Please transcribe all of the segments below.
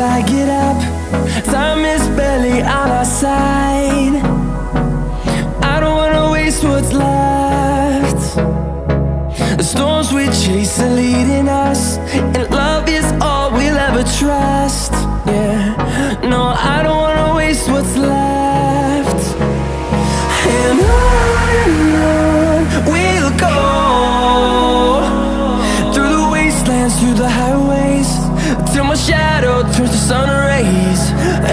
I get up. Time is barely on our side. I don't wanna waste what's left. The storms we chase are leading us, and love is all we'll ever trust. Yeah, no, I don't wanna waste what's left. And on we'll go, through the wastelands, through the highways, till my shadow turns to sun rays.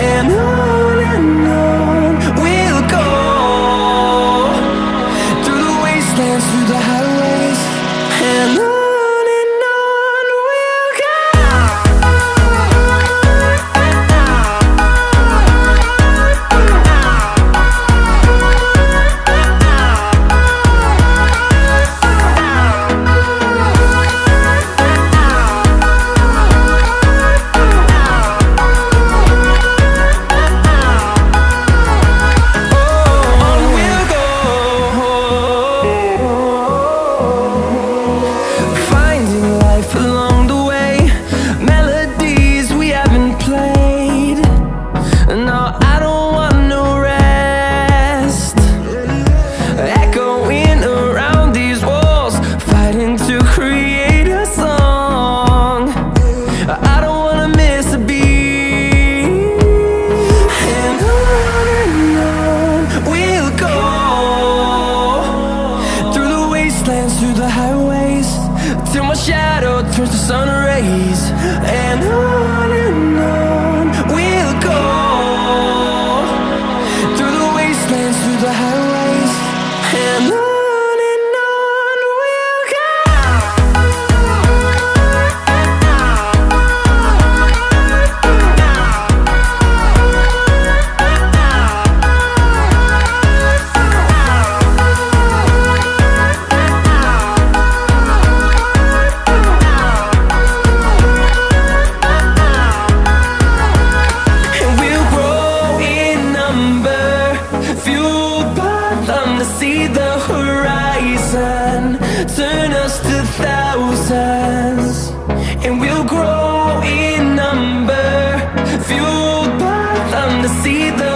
And on we'll go, through the wastelands, through the highways, and on we'll go. Through the highways, till my shadow turns to sun rays. And on we'll go, through the wastelands, through the highways, and on we'll go. To see the horizon turn us to thousands, and we'll grow in number, fueled by them to see the